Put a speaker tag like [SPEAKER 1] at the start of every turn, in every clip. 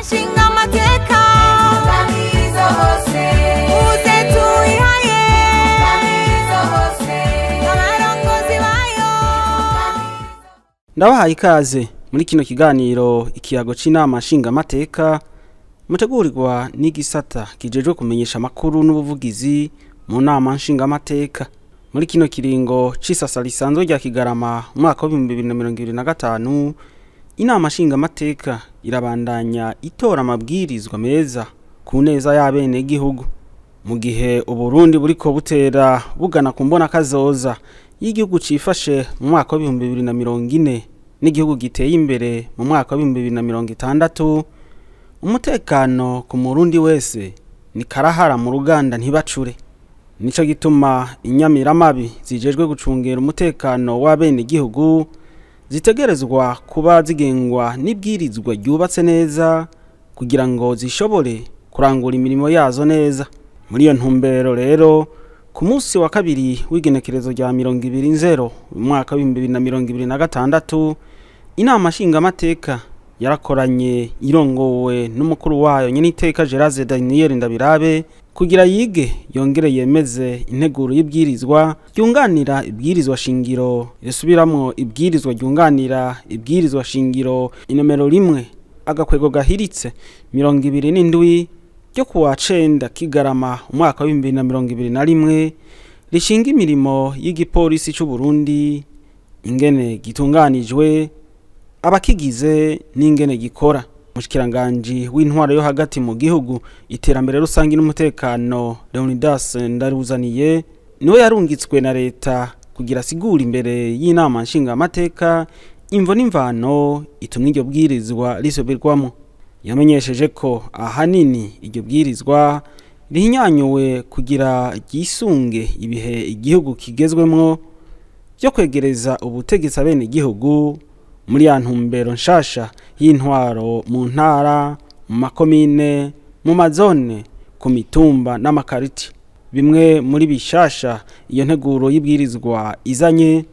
[SPEAKER 1] nshinga amateka Tamizo hose Uze tuyihaye Tamizo hose Abarongozi bayo
[SPEAKER 2] Ndabahaye ikaze muri kino kiganiro ikiyago c'inama nshinga amateka mutegurirwa n'igisata kijejwe kumenyesha amakuru n'ubuvugizi mu nama nshinga amateka. Muri kino kiringo c'isasa lisanzwe rya Kigarama umwaka wa 2025 inama nshinga amateka irabandanya itora amabwirizwa meza ku neza y'abene gihugu mu gihe Uburundi buriko butera bugana ku mbona kazoza y'igihugu cifashe mu mwaka wa 2040 n'igihugu giteye imbere mu mwaka wa 2060. Umutekano ku Murundi wese ni karahara mu ruganda ntibacure. Nico gituma inyamiramabi zijejwe gucungera umutekano w'abene gihugu zitegerezwa kuba zigengwa n'ibwirizwa ryubatse neza kugira ngo zishobore kurangura imirimo yazo neza. Muri iyo ntumbero rero ku munsi wa kabiri w'igenekerezo rya 20 mu mwaka wa 2026 inama nshinga amateka yarakoranye irongowe n'umukuru wayo nyine iteka Gerard Daniel Ndabirabe kugira yige yongere yemeze integuro y'ibwirizwa ryunganira ibwirizwa shingiro risubiramwo ibwirizwa ryunganira ibwirizwa shingiro inomero 1 agakwego gahiritse 27 ryo kuwa 9 Kigarama umwaka wa 2021 rishinga imirimo y'igipolisi c'u Burundi ingene gitunganijwe abakigize n'ingene gikora. Mushikiranganje w'intwaro yo hagati mu gihugu iterambere rusangi n'umutekano Leonidas Ndaruzaniye niwe yarungitswe na leta kugira sigura imbere y'inama nshinga amateka imvo n'imvano itumwe iryo bwirizwa risubirwamo. Yamenyesheje ko ahanini iryo bwirizwa rihinyanyuwe kugira gisunge ibihe igihugu kigezwemwo byo kwegereza ubutegetsi abene igihugu muri ya ntumbero nshasha y'intwaro mu ntara mu makomine mu mazone ku mitumba n'amakariti. Bimwe muri bishasha iyo nteguro y'ibwirizwa izanye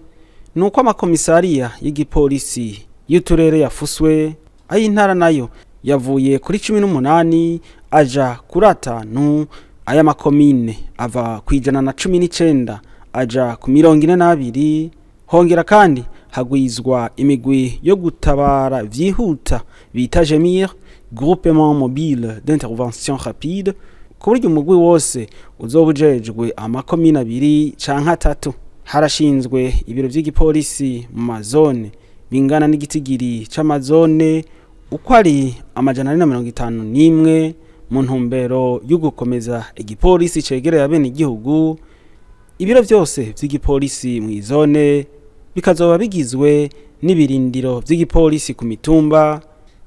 [SPEAKER 2] nuko amakomisariya y'igipolisi y'uturere yafuswe ay'intara nayo yavuye kuri 18 aja kuri 5 aya makomine ava ku 119 aja ku 42 hongera kandi hagwizwa imigwi yo gutabara vyihuta bita GMIR Groupement Mobile d'Intervention Rapide ku buryo umugwi wose uzobujejwe amakomine 2 canke 3. Harashinzwe ibiro vy'igipolisi mu mazone bingana n'igitigiri c'amazone uko ari 151 mu ntumbero yo gukomeza igipolisi cegereye abene igihugu. Ibiro vyose vy'igipolisi mu izone bikazoba bigizwe n'ibirindiro vy'igipolisi ku mitumba,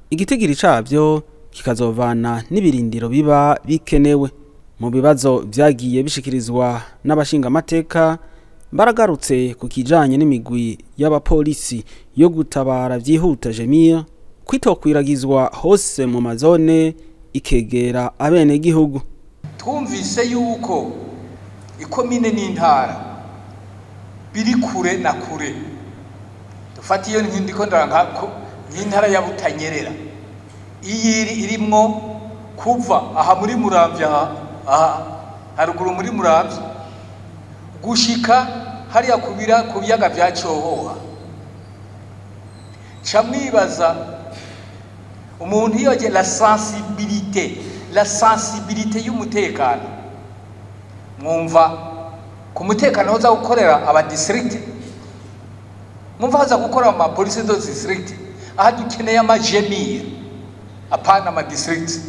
[SPEAKER 2] igitigiri cavyo kikazovana n'ibirindiro biba bikenewe. Mu bibazo vyagiye bishikirizwa n'abashinga amateka baragarutse ku kijanye n'imigwi y'abapolisi yo gutabara vyihuta GMIR kwitokwiragizwa hose mu mazone ikegera abene gihugu.
[SPEAKER 3] Twumvise yuko ikomine n'intara biri kure na kure. Dufati iyo ndiko ndarangako n'intara ya Butanyerera iyiri irimwo kuva aha muri Muramvya haruguru muri Muramvya gushika hariya ku biyaga vya Cohoha. Camwibaza umuntu yoje la sensibilité y'umutekano. Mwumva ku mutekano hoza gukorera aba district, mwumva haza gukora ama police do district. Aha dukeneye ama GMIR apana ama district.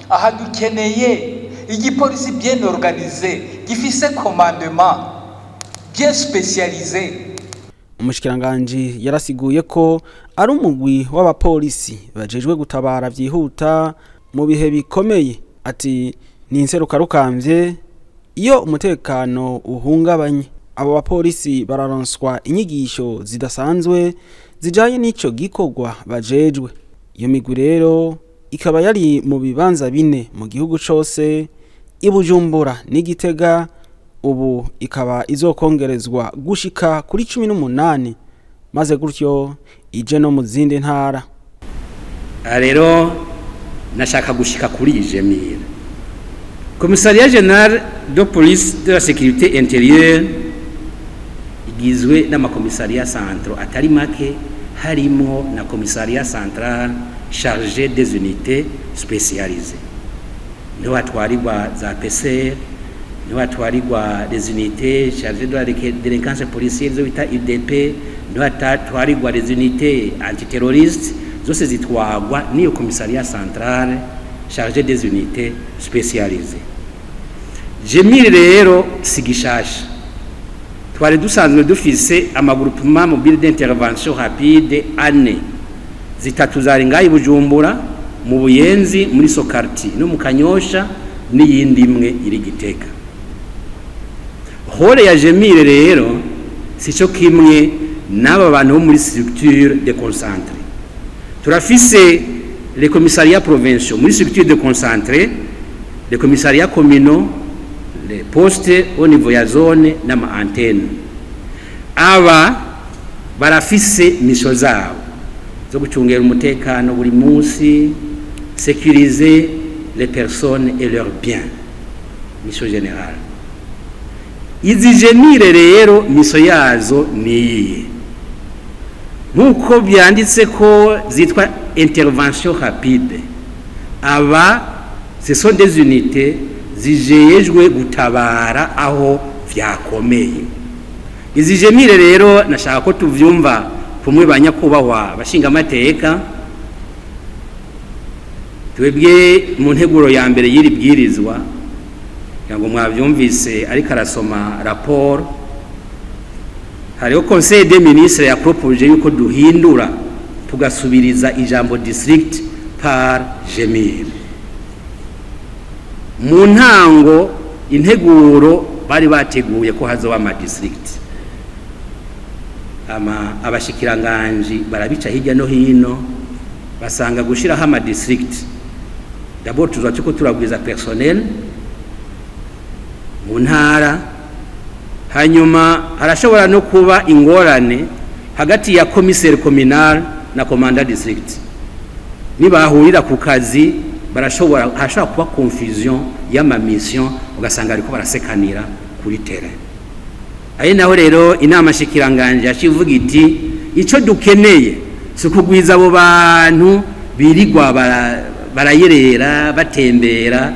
[SPEAKER 3] Aha dukeneye igipolisi bien organisé gifise commandement bien spécialisé.
[SPEAKER 2] Umushikiranganje yarasiguye ko ari umugwi w'abapolisi bajejwe gutabara vyihuta mu bihe bikomeye. Ati ni inseruka rukamvye iyo umutekano uhungabanye. Abo bapolisi bararonswa inyigisho zidasanzwe zijanye n'ico gikorwa bajejwe. Iyo migwi rero ikaba yari mu bibanza 4 mu gihugu cose, i Bujumbura n'Igitega. Ubu ikaba izokongerezwa gushika kuri 18 maze gutyo ije no mu zindi ntara.
[SPEAKER 4] Rero nashaka gushika kuri Jemile. Commissariat général de police de la sécurité intérieure igizwe n'amakomisariya centraux atari make, harimo na commissariat central chargé des unités spécialisées. Niho hatwarirwa za PCR, niho hatwarirwa des unités chargées de la délinquance policière zo bita UDP, niho hatwarirwa des unités antiterroristes, zose zitwagwa niyo commissariat central chargé des unités spécialisées. Jemile rero sigishasha, twari dusanzwe dufise amagroupement mobile d'intervention rapide ane, zitatu zari ngayi Bujumbura, mu Buyenzi, muri Sokarti no mu Kanyosha, n'iyindi imwe iri Gitega. Hore ya Jemile rero sico kimwe n'aba bantu bo muri structure de concentré. Turafise les commissariats provinciaux muri structure de concentré, les commissariats communaux, les postes au niveau ya zone n'ama antenne. Aba barafise mission zabo zo gucungera umutekano buri munsi, sécuriser les personnes et leurs biens, mission générale. Izi Jemile rero mission yazo niyi, nkuko byanditse ko zitwa intervention rapide. Aba ce sont des unités zijejwe gutabara aho vyakomeye. Izi Jemile rero nashaka ko tuvyumva kumwe banyakubahwa bashinga amateka. Twebwe mu nteguro ya mbere y'iri bwirizwa ngo mwavyumvise ariko arasoma rapport, hariho conseil des ministres ya propose yuko duhindura tugasubiriza ijambo district par Jemile. Mu ntango integuro bari bateguye ko hazoba ama district, abashikiranganje barabica hirya no hino basanga gushiraho ama district, d'abord tuzacuko turabwiza personnel mu ntara, hanyuma harashobora no kuba ingorane hagati ya commissaire communal na commandant district. Nibahurira ku kazi hashobora kuba confusion y'ama mission, ugasanga ariko barasekanira kuri terrain. Ayi naho rero inama shikiranganje yacivuga iti ico dukeneye sikugwiza abo bantu birigwa barayerera batembera,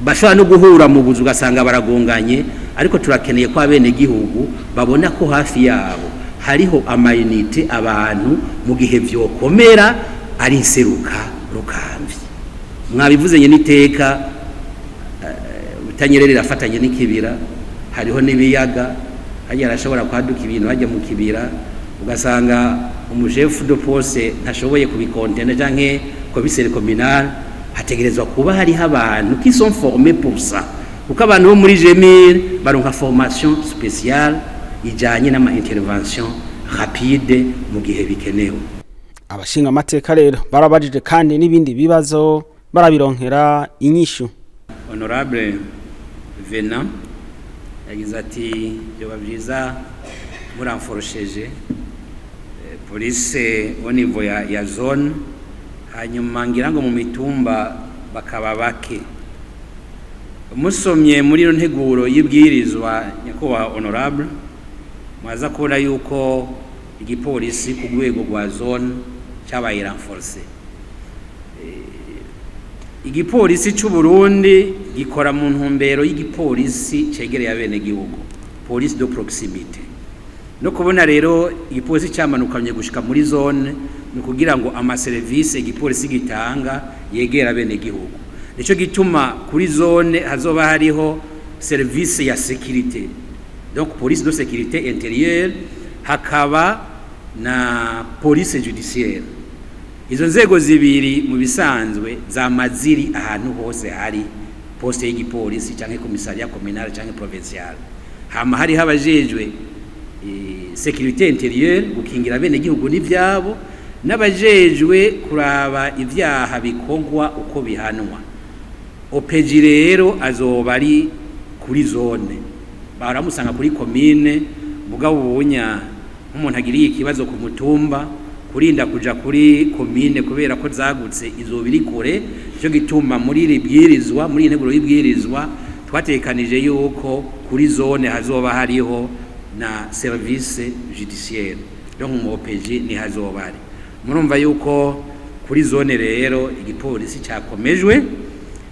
[SPEAKER 4] bashobora no guhura mu buzu ugasanga baragonganye, ariko turakeneye ko abene gihugu babona ko hafi yabo hariho amayinite abantu mu gihe vyokomera ari inseruka rukamvi. Mwabivuze nye niteka Butanyerera afatanye n'ikibira, hariho n'ibiyaga, hajya arashobora kwaduka ibintu hajya mu kibira, ugasanga umujefu de poste ntashoboye kubikontena canke commissaire communal, hategerezwa kuba hari abantu qui sont formés pour ça, kuko abantu bo muri Jemile baronka formation spéciale ijanye n'ama intervention rapide mu gihe bikenewe.
[SPEAKER 2] Abashinga amateka rero barabajije kandi n'ibindi bibazo barabironkera inyishu.
[SPEAKER 4] Honorable Venant yagize ati byoba byiza muramforosheje police au niveau ya zone, hanyuma ngira ngo mu mitumba bakaba bake. Musomye muri ino nteguro y'ibwirizwa nyakubahwa honorable, mwaza kubona yuko igipolisi ku rwego rwa zone cyabaye renforcé. Igipolisi cy'u Burundi gikora mu ntumbero y'igipolisi cegereye abene gihugu, police de proximité. No kubona rero igipolisi cyamanukanye gushika muri zone ni kugira ngo ama service igipolisi gitanga yegera abene gihugu. Nico gituma kuri zone hazoba hariho service ya sécurité, donc police de sécurité intérieure, hakaba na police judiciaire. Izo nzego zibiri mu bisanzwe za maziri ahantu hose hari poste y'igipolisi canke commissariat communal canke provincial. Hama hari habajejwe sécurité intérieure gukingira bene gihugu n'ivyabo, n'abajejwe kuraba ivyaha bikogwa uko bihanwa. OPG rero azoba ari kuri zone, baramusanga kuri commune, mugabo ubunya umuntu agiriye ikibazo ku mutumba kurinda kuja kuri komine kubera ko zagutse izo biri kure. Cyo gituma muri ribwirizwa, muri integuro y'ibwirizwa twatekanije yuko kuri zone hazoba hariho na service judiciaire, donc mu OPG ni hazoba ari. Murumva yuko kuri zone rero igipolisi cyakomejwe.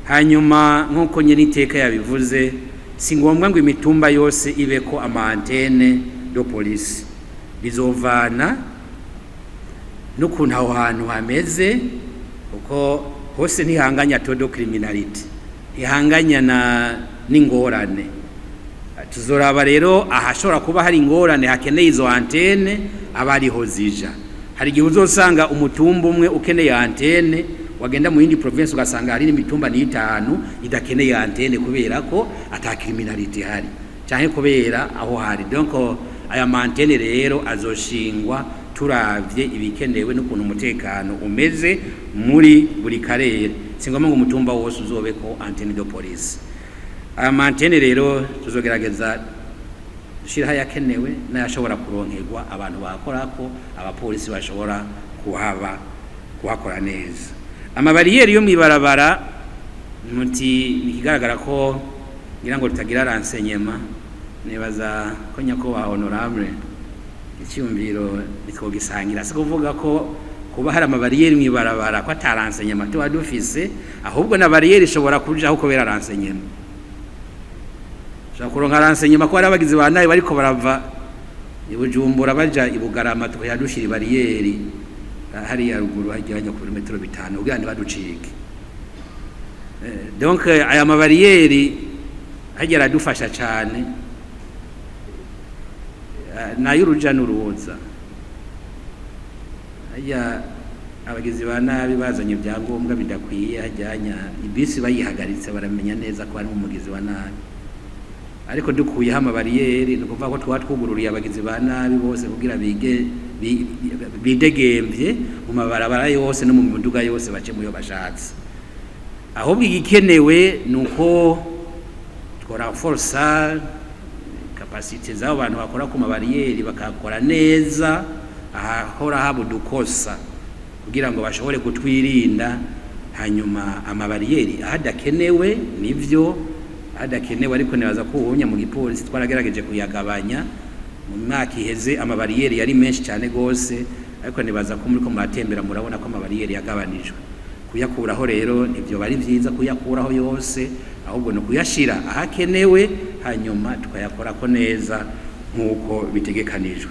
[SPEAKER 4] Hanyuma nkuko nyene iteka yabivuze, si ngombwa ngo imitumba yose ibeko ama antenne do police, bizovana n'ukuntu aho hantu hameze, uko hose ntihanganya todo criminality, ntihanganya n'ingorane. Tuzoraba rero ahashobora kuba hari ingorane hakeneye izo antenne abariho zija. Hari igihe uzosanga umutumba umwe ukeneye antenne, wagenda mu yindi province ugasanga hari imitumba n'itanu idakeneye antenne kubera ko ata criminality hari cyane kubera aho hari. Donc aya antenne rero azoshingwa turavye ibikenewe n'ukuntu umutekano umeze muri buri karere. Singoma ngo umutumba wose uzobeko antenne de police. Aya antenne rero tuzogerageza dushiraho yakenewe n'ayashobora kuronkerwa abantu bakorako, abapolisi bashobora kuhakora neza. Amabariyeri yo mwibarabara muti nikigaragara ko ngira ngo rutagira renseignement, nibaza ko nyako wa honorable icyumviro bitwogisangira se kuvuga ko kuba hari amabariyeri mwibarabara ko atarenseignement tuba dufise, ahubwo na bariyeri ishobora kujaho kubera renseignement. Kuronka renseignement ko ari abagizi ba nabi bariko barava ibujumbura baja ibugarama tuyadushira bariyeri hari ya ruguru hajyanya ku metero 5 ugandi baducike. Donc aya mabariyeri hagera dufasha cyane nayo uruja n'uruza. Aya abagizi ba nabi bazanye ibyangombwa bidakwiye, hajyanya ibisi bayihagaritse baramenya neza ko ari umugizi wa nabi. Ariko dukuye hama bariyeri nukuvuga ko twatwugururiye abagizi ba nabi bose kugira bidegemvye mu mabarabara yose no mu miduga yose bace muyo bashatse. Ahubwo igikenewe nuko twora force capacity z'abo bantu bakora ku mabariyeri bakakora neza, ahahora habudukosa kugira ngo bashobore kutwirinda. Hanyuma amabariyeri ahadakenewe nivyo adakenewe, ariko nibaza ko ubunya mu gipolisi twaragerageje kuyagabanya. Mu mwaka iheze amabariyeri yari menshi cyane gose, ariko nibaza ko muri ko muratembera murabona ko amabariyeri yagabanijwe. Kuyakuraho rero nivyo bari vyiza kuyakuraho yose, ahubwo no kuyashira ahakenewe hanyuma tukayakora ko neza nkuko bitegekanijwe.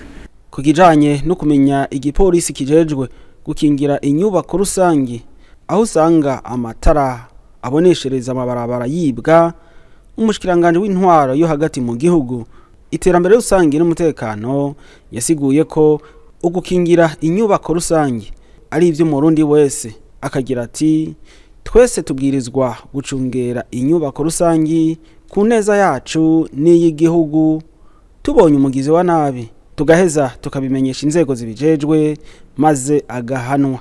[SPEAKER 2] Kukijanye no kumenya igipolisi kijejwe gukingira inyubako rusangi, aho usanga amatara aboneshereza amabarabara yibwa, umushikiranganje w'intwaro yo hagati mu gihugu, iterambere rusangi n'umutekano yasiguye ko ugukingira inyubako rusangi ari ivyo Murundi wese. Akagira ati twese tubwirizwa gucungera inyubako rusangi ku neza yacu n'iy'igihugu. Tubonye umugizi wa nabi tugaheza tukabimenyesha inzego zibijejwe maze agahanwa.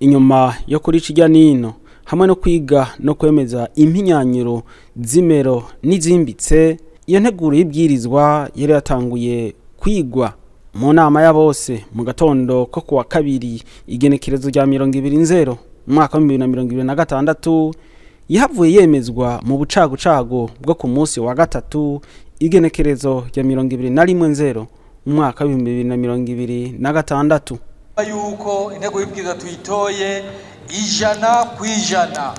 [SPEAKER 2] Inyuma yo kuri kijya nino hamwe no kwiga no kwemeza impinyanyiro zimero n'izimbitse, iyo nteguro y'ibwirizwa yari yatanguye kwigwa mu nama ya bose mu gatondo ko kuwa kabiri igenekerezo rya 2020 mwaka wa 2026, yahavuye yemezwa mu bucagucago bwo ku munsi wa gatatu igenekerezo rya 2021 mwaka wa 2026
[SPEAKER 3] yuko intego y'ibwirizwa tuyitoye 100%.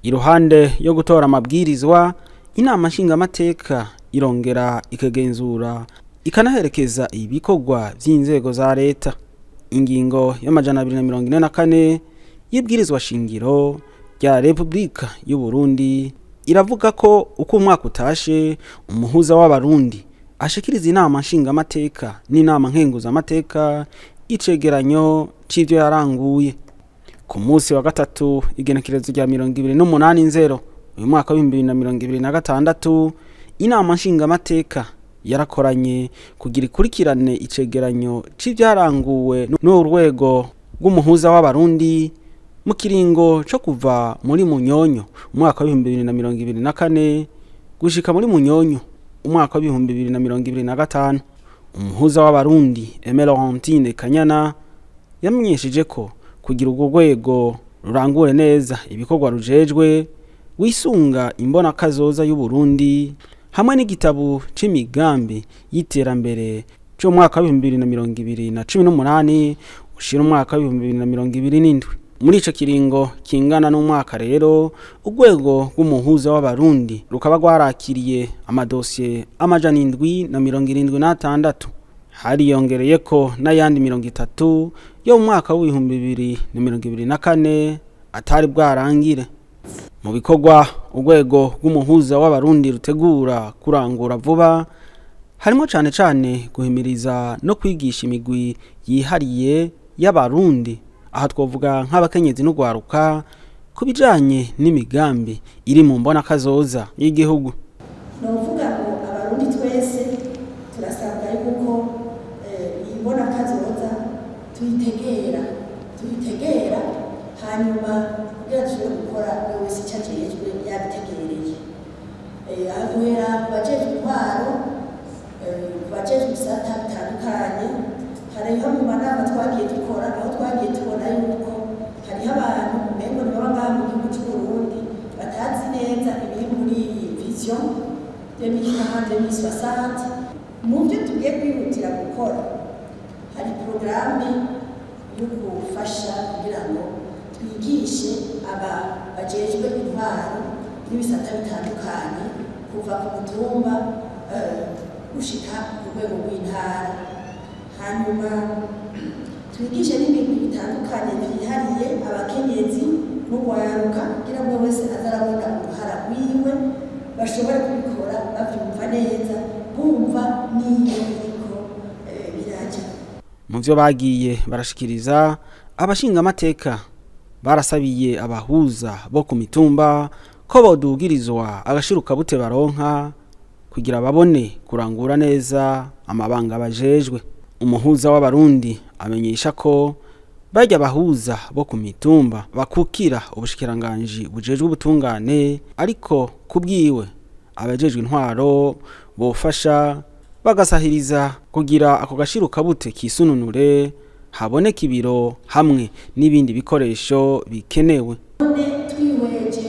[SPEAKER 2] Iruhande yo gutora amabwirizwa, inama nshingamateka irongera ikagenzura ikanaherekeza ibikorwa by'inzego za leta. Ingingo y'amajana 244 y'ibwirizwa shingiro rya Republika y'u Burundi iravuga ko uko umwaka utashe umuhuza w'abarundi ashikiriza inama nshingamateka n'inama nkenguzamateka icegeranyo c'ivyo yaranguye. Ku munsi wa gatatu igenekerezo rya 2080 uyu mwaka wa 2026, inama nshingamateka yarakoranye kugira ikurikirane icegeranyo c'ivyaranguwe n'urwego rw'umuhuza w'abarundi mu kiringo co kuva muri Munyonyo umwaka wa 2024 gushika muri Munyonyo umwaka wa 2025. Umuhuza w'abarundi Aimé Laurentine Kanyana yamenyesheje ko kugira urwo rwego rurangure neza ibikorwa rujejwe wisunga imbona kazoza y'u Burundi hamwe n'igitabo c'imigambi y'iterambere cyo mwaka wa 2028 ushira umwaka wa 2027. Muri ico kiringo kingana n'umwaka rero urwego rw'umuhuza w'abarundi rukaba rwarakiriye amadosiye amajana 776 hariyongereyeko n'ayandi 30 yo mu mwaka wa 2024 atari bwarangire. Mu bikorwa urwego rw'umuhuza w'abarundi rutegura kurangura vuba harimo cane guhimiriza no kwigisha imigwi yihariye y'abarundi, aha twovuga nk'abakenyezi n'ugwaruka kubijanye n'imigambi iri mu mbona kazoza y'igihugu.
[SPEAKER 5] Novuga ngo abarundi twese turasabwa yuko imbona kazoza tuyitegera hanyuma kugira dushobore gukora wese icajejwe yabitegereye. Aguhera kubajejwe intwaro, kubajejwe ibisata bitandukanye, hariho mu manama twagiye dukora aho twagiye tubona yuko hariho abantu umengo ntibaba ngaha mu gihugu c'Uburundi batazi neza ibiri muri vision 2060. Mu byo tugiye kwihutira gukora hari porogaramu yo gufasha kugira ngo twigishe bajejwe intwaro n'ibisata bitandukanye kuva ku mutumba gushika ku rwego rw'intara, hanyuma twigishe n'ibintu bitandukanye byihariye abakenyezi n'ugwaruka kugira ngo wese azarabona uruhara rwiwe bashobora kubikora bavyumva neza bumva niyo ariko biraja.
[SPEAKER 2] Mu vyo bagiye barashikiriza abashinga amateka barasabiye abahuza bo ku mitumba ko bodugirizwa agashiruka bute baronka kugira babone kurangura neza amabanga bajejwe. Umuhuza w'abarundi amenyesha ko bajya bahuza bo ku mitumba bakukira ubushikiranganje bujejwe ubutungane, ariko kubwiwe abajejwe intwaro bofasha bagasahiriza kugira ako gashiruka bute kisununure haboneka ibiro hamwe n'ibindi bikoresho bikenewe.
[SPEAKER 5] Twihweje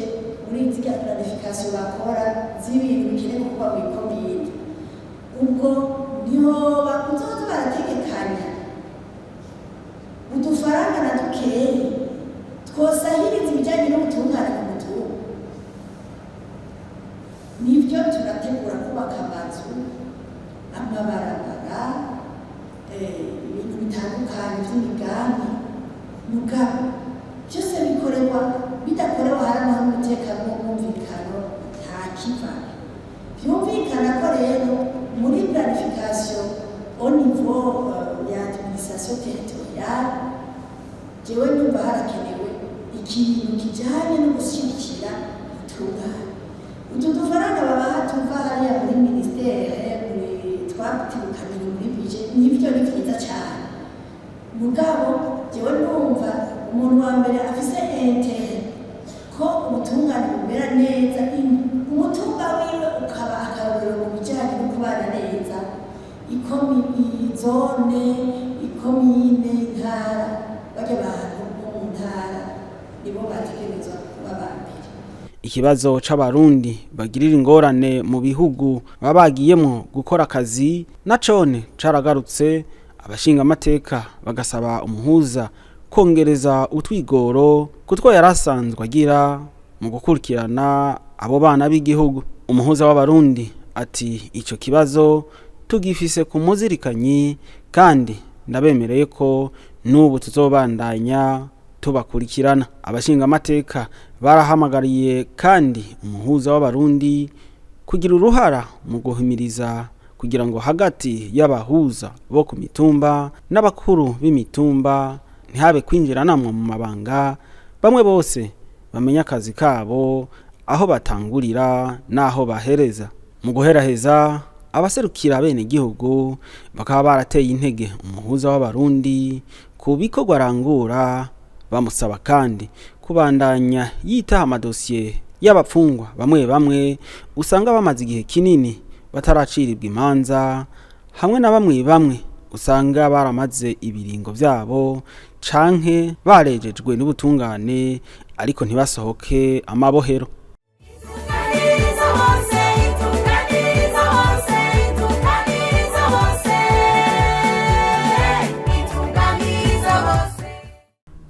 [SPEAKER 5] muri ziriya planification bakora z'ibintu bikenewe kuba mu ikomine, ubwo niho bakuzoza barategekanya udufaranga na dukeyi twosahiriza ibijyanye n'ubutungane ku mutumba. Nibyo turategura kubaka amazu, amabarabara, ibintu bitandukanye by'imigambi, mugabo byose bikorerwa bidakorewe harimo umutekano n'umvikano nta kiva. Byumvikana ko rero muri planification au niveau ya administration territoriale jewe numva harakenewe ikintu kijanye no gushyigikira ubutungane. Utu dufaranga babaha tuva hariya muri ministere twabitibukanira muri budget nibyo ni vyiza cyane, mugabo jewe numva umuntu wa mbere afise intere ko ubutungane bumera neza, umutumba wiwe ukaba akarorero mu bijyanye no kubana neza, zone ikomine intara bajya abantu mu ntara nibo bategerezwa kuba bambere.
[SPEAKER 2] Ikibazo c'abarundi bagirira ingorane mu bihugu babagiyemo gukora akazi nacone caragarutse, abashinga amateka bagasaba umuhuza kongereza utwigoro kutwo yarasanzwe agira mu gukurikirana abo bana b'igihugu. Umuhuza w'abarundi ati ico kibazo tugifise ku muzirikanyi kandi ndabemereye ko n'ubu tuzobandanya tubakurikirana. Abashinga amateka barahamagariye kandi umuhuza w'abarundi kugira uruhara mu guhimiriza kugira ngo hagati y'abahuza bo ku mitumba n'abakuru b'imitumba ntihabe kwinjiranamwe mu mabanga, bamwe bose bamenya akazi kabo aho batangurira naho bahereza. Mu guheraheza abaserukira bene gihugu bakaba barateye intege umuhuza w'abarundi ku bikorwa arangura, bamusaba kandi kubandanya yitaha amadosiye y'abapfungwa bamwe bamwe usanga bamaze igihe kinini bataracirirwa imanza, hamwe na bamwe usanga baramaze ibiringo vyabo canke barejejwe n'ubutungane ariko ntibasohoke amabohero.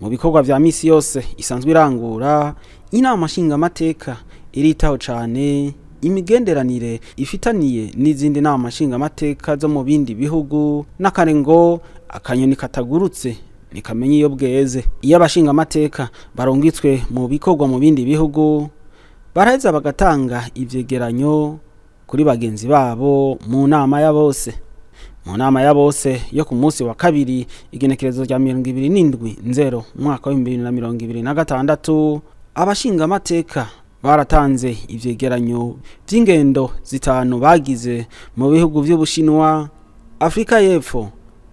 [SPEAKER 2] Mu bikorwa vya misi yose isanzwe irangura, inama nshingamateka iritaho cane imigenderanire ifitaniye n'izindi nama nshingamateka zo mu bindi bihugu, n'akare ngo akanyoni katagurutse nikamenya iyo bweze. Iyo abashingamateka barungitswe mu bikorwa mu bindi bihugu, baraheza bagatanga ivyegeranyo kuri bagenzi babo mu nama ya bose. Mu nama ya bose yo ku munsi wa kabiri igenekerezo rya 27/0 mwaka wa 2026, abashingamateka baratanze ivyegeranyo vy'ingendo zitanu bagize mu bihugu vy'Ubushinwa, Afrika y'Epfo,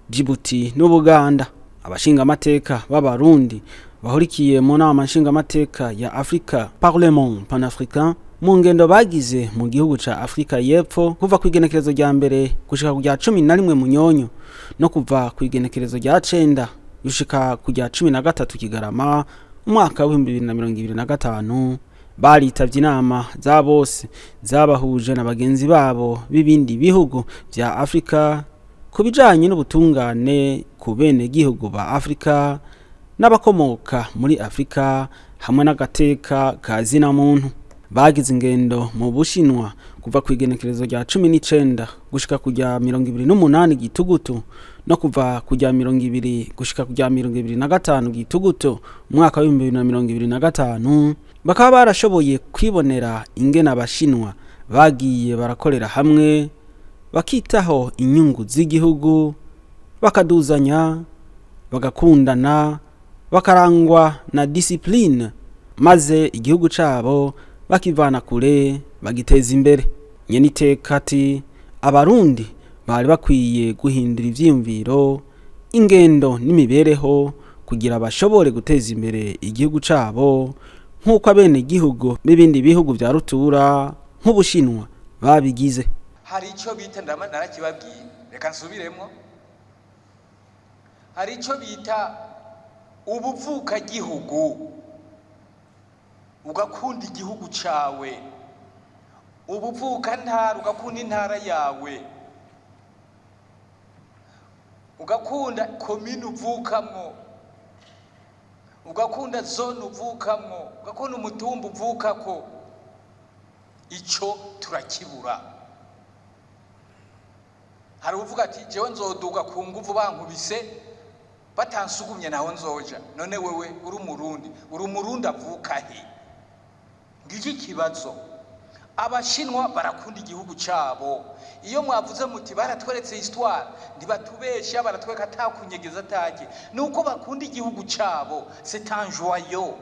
[SPEAKER 2] Djibouti n'Ubuganda. Abashingamateka b'abarundi bahurikiye mu nama nshingamateka ya Afrika Parlement Panafricain mu ngendo bagize mu gihugu ca Afrika y'Epfo kuva ku igenekerezo rya mbere gushika ku rya 11 Munyonyo, no kuva ku igenekerezo rya 9 gushika ku rya 13 Kigarama umwaka wa 2025, baritavye inama za bose zabahuje na bagenzi babo b'ibindi bihugu vya Afrika kubijanye n'ubutungane ku bene gihugu ba Afrika n'abakomoka muri Afrika hamwe n'agateka ka zina muntu. Bagize ingendo mu Bushinwa kuva ku igenekerezo rya 19 gushika ku rya 28 Gitugutu, no kuva ku rya 20 gushika ku rya 25 Gitugutu umwaka wa 2025, bakaba barashoboye kwibonera ingene abashinwa bagiye barakorera hamwe bakitaho inyungu z'igihugu, bakaduzanya, bagakundana, bakarangwa na discipline, maze igihugu cabo bakivana kure bagiteza imbere. Nyeniteka ati abarundi bari bakwiye guhindura ivyiyumviro, ingendo n'imibereho kugira bashobore guteza imbere igihugu cabo nk'uko abene gihugu b'ibindi bihugu vya rutura nk'Ubushinwa babigize.
[SPEAKER 3] Hari ico bita narakibabwiye, reka nsubiremo. Hari ico bita ubuvuka gihugu, ugakunda igihugu cawe, ubuvuka ntara ugakunda intara yawe, ugakunda komine uvukamwo, ugakunda zone uvukamwo, ugakunda umutumba uvukako. Ico turakibura. Hari uvuga ati jewe nzoduga ku nguvu bankubise batansugumye naho nzoja. None wewe uri umurundi avuka he? Ngiki kibazo. Abashinwa barakunda igihugu cabo. Iyo mwavuze muti baratweretse histoire, ndibatubesha baratweka atakunyegeza take. Nuko bakunda igihugu cabo, c'est un joyau.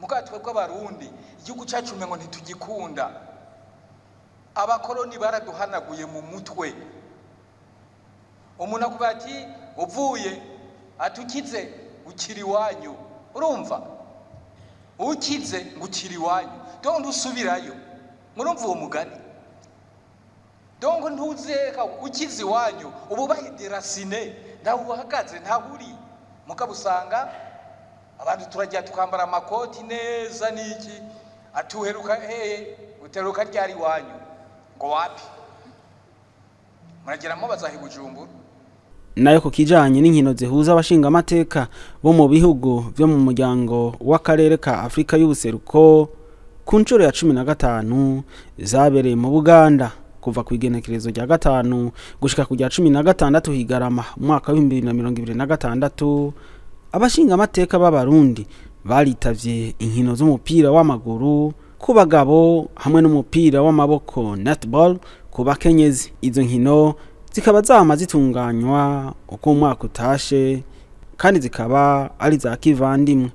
[SPEAKER 3] Mukatwe kw'abarundi igihugu cyacu mengo ntitugikunda. Abakoloni baraduhanaguye mu mutwe. Umuntu akubati uvuye atukize ukiri wanyu. Urumva? Ukize ngukiri wanyu. Donc usubirayo. Murumva uwo mugani? Donc ntuzeka ukizi wanyu ubu bayiderasine ndaho uhagaze ntahuri. Mukabusanga abantu turajya tukambara amakoti neza niki atuheruka uteruka ryari wanyu ngo wapi murageramo bazahi Bujumbura.
[SPEAKER 2] Nayo ku kijanye n'inkino zihuza abashingamateka bo mu bihugu byo mu muryango w'akarere ka Afrika y'ubuseruko ku ncuro ya 15 zabereye mu Buganda kuva ku igenekerezo rya 5 gushika ku rya 16 Higarama umwaka wa 2026. Abashingamateka b'abarundi baritavye inkino z'umupira w'amaguru ku bagabo hamwe n'umupira w'amaboko netball ku bakenyezi. Izo nkino zikaba zama zitunganywa uko umwaka utashe kandi zikaba ari za kivandimwe.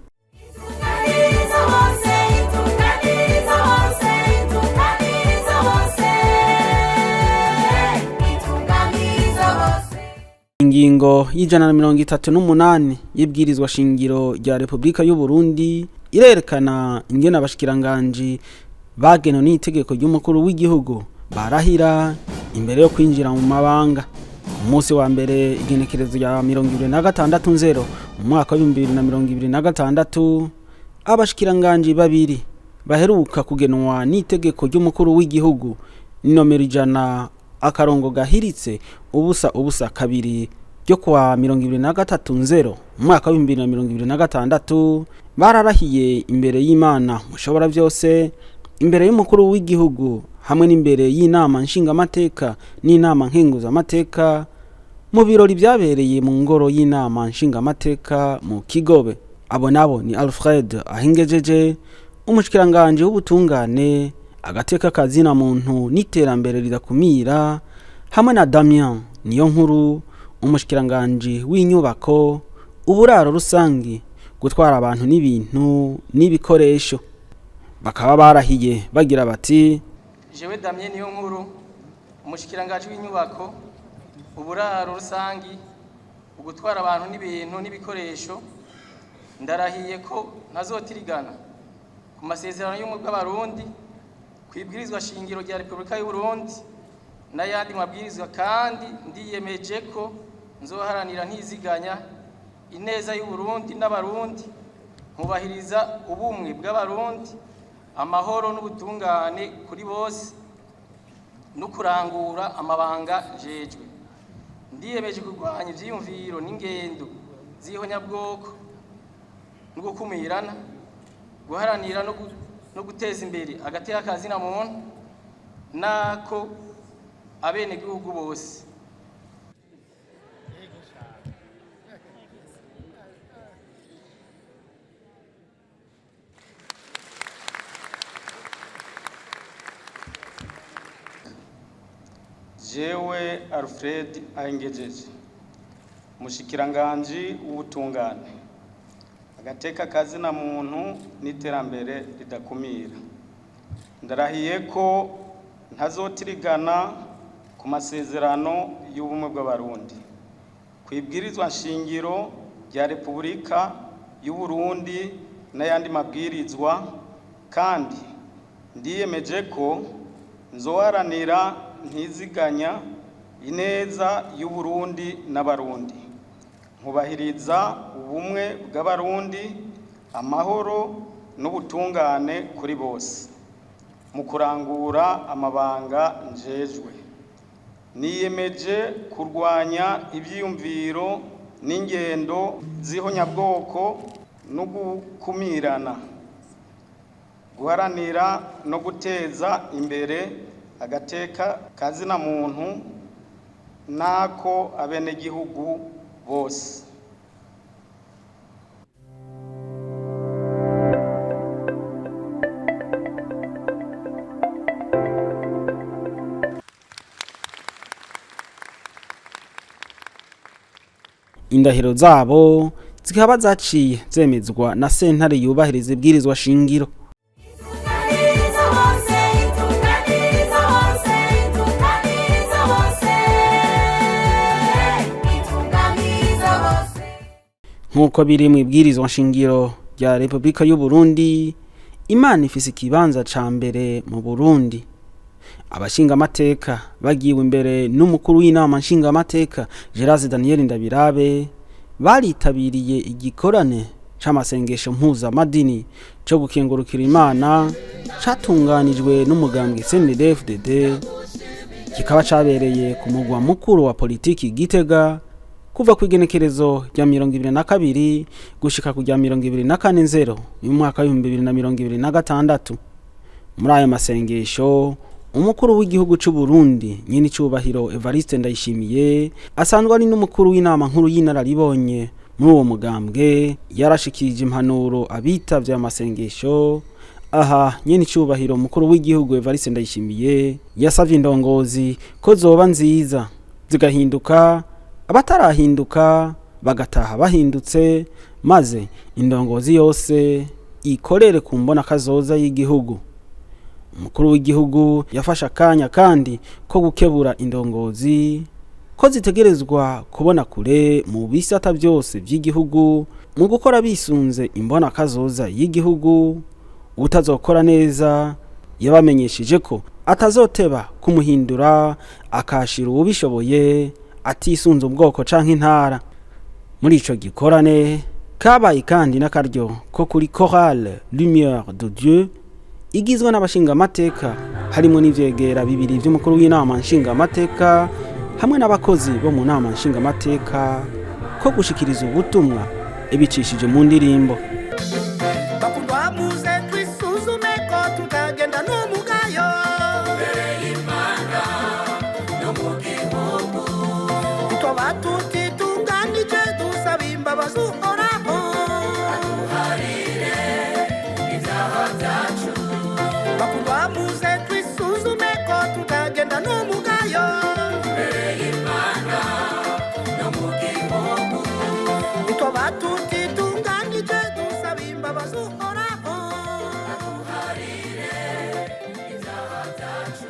[SPEAKER 2] Ingingo y'ijana na 38 y'ibwirizwa shingiro rya Republika y'u Burundi irerekana ingene abashikiranganje bagenwe n'itegeko ry'umukuru w'igihugu barahira imbere yo kwinjira mu mabanga. Umunsi wa mbere igenekerezo rya 26/0 mu mwaka wa 2026 abashikiranganje babiri baheruka kugenwa n'itegeko ry'umukuru w'igihugu nomero 100 akarongo gahiritse ubusa kabiri ryo kwa 23/0 mu mwaka wa 2026 bararahiye imbere y'Imana mushobora byose, imbere y'umukuru w'igihugu hamwe n'imbere y'inama nshingamateka n'inama nkenguzamateka mu birori byabereye mu ngoro y'inama nshingamateka mu Kigobe. Abo nabo ni Alfred Ahingejeje, umushikiranganje w'ubutungane, agateka kazina muntu n'iterambere ridakumira, hamwe na Damien Niyonkuru, umushikiranganje w'inyubako, uburaro rusangi, gutwara abantu n'ibintu n'ibikoresho. Bakaba barahiye bagira bati:
[SPEAKER 6] jewe Damien Niyonkuru, umushikiranganje w'inyubako, uburaro rusangi, ugutwara abantu n'ibintu n'ibikoresho, ndarahiye ko ntazotirigana ku masezerano y'umwe bw'abarundi, kwibwirizwa shingiro rya Republika y'u Burundi n'ayandi mabwirizwa, kandi ndiyemeje ko nzoharanira ntiziganya ineza y'u Burundi n'abarundi, nkubahiriza ubumwe bw'abarundi, amahoro n'ubutungane kuri bose, no kurangura amabanga jejwe. Ndiyemeje kurwanya ivyiyumviro n'ingendo z'ihonyabwoko no gukumirana, guharanira no guteza imbere agateka kazina muntu nako abenegihugu bose.
[SPEAKER 7] Jewe Alfred Ahingejeje, umushikiranganje w'ubutungane, agateka kazina muntu n'iterambere ridakumira, ndarahiye ko ntazotirigana ku masezerano y'ubumwe bw'abarundi, kwibwirizwa nshingiro rya Republika y'u Burundi n'ayandi mabwirizwa, kandi ndiyemeje ko nzoharanira ntiziganya ineza y'u Burundi n'abarundi, nkubahiriza ubumwe bw'abarundi, amahoro n'ubutungane kuri bose, mu kurangura amabanga njejwe. Niyemeje kurwanya ivyiyumviro n'ingendo z'ihonyabwoko no gukumirana, guharanira no guteza imbere agateka kazina muntu nako abenegihugu bose.
[SPEAKER 2] Indahiro zabo zikaba zaciye zemezwa na sentare yubahiriza ibwirizwa shingiro. Nkuko biri mu ibwirizwa shingiro rya Republika y'u Burundi, Imana ifise ikibanza ca mbere mu Burundi. Abashinga amateka bagiwe imbere n'umukuru w'inama nshinga amateka Gerard Daniel Ndabirabe baritabiriye igikorane c'amasengesho mpuza madini cyo gukengurukira Imana catunganijwe n'umugambwe CNDD-FDD, kikaba cabereye ku mugwa mukuru wa politiki Gitega kuva ku igenekerezo rya 22 gushika ku rya 24/0 mu mwaka wa 2026. Muri aya masengesho umukuru w'igihugu cy'u Burundi nyine cyubahiro Evariste Ndayishimiye asanzwe ari n'umukuru w'inama nkuru y'inararibonye muri uwo mugambwe yarashikirije impanuro abitavye amasengesho. Aha nyine cyubahiro umukuru w'igihugu Evariste Ndayishimiye yasavye indongozi ko zoba nziza zigahinduka, abatarahinduka bagataha bahindutse, maze indongozi yose ikorere ku mbona kazoza y'igihugu. Umukuru w'igihugu yafasha akanya kandi ko gukebura indongozi ko zitegerezwa kubona kure mu bisata byose by'igihugu mu gukora bisunze imbona kazoza y'igihugu. Utazokora neza yabamenyesheje ko atazoteba kumuhindura akashira ubishoboye atisunze ubwoko canke intara. Muri ico gikorane kabaye kandi n'akaryo ko kuri Chorale Lumière de Dieu igizwe n'abashinga amateka harimo n'ivyegera bibiri by'umukuru w'inama nshinga amateka hamwe n'abakozi bo mu nama nshinga amateka ko gushikiriza ubutumwa ibicishije mu ndirimbo.
[SPEAKER 8] Bakundwa muze twisuzume ko tutagenda n'umugayo Imana no mu gihugu tuba tutitunganije dusaba imbabazi uhoraho aduharire ibyaha byacu. Bakundwa muze twisuzume ko tutagenda n'umugayo Imana no mu gihugu tuba tutitunganije dusaba imbabazi uhoraho aduharire ibyaha byacu.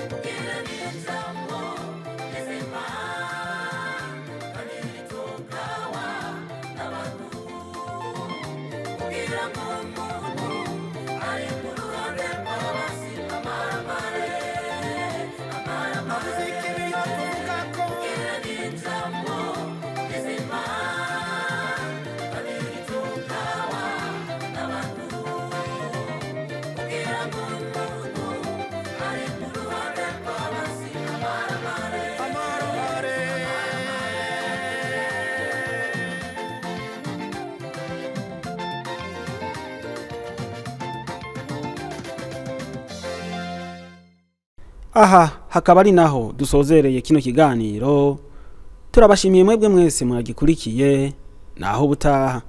[SPEAKER 8] Kugira n'ijambo rizima kandi ritokawa n'abantu kugira ngo umuntu ari mu ruhande rw'abasima amaramare amaramare ikiriyo tuvuga ko kugira n'ijambo rizima kandi ritokawa n'abantu kugira ngo umuntu ari mu ruhande rw'abasima amaramare amaramare.
[SPEAKER 2] Aha hakaba ari naho dusozereye kino kiganiro. Turabashimiye mwebwe mwese mwagikurikiye naho butaha.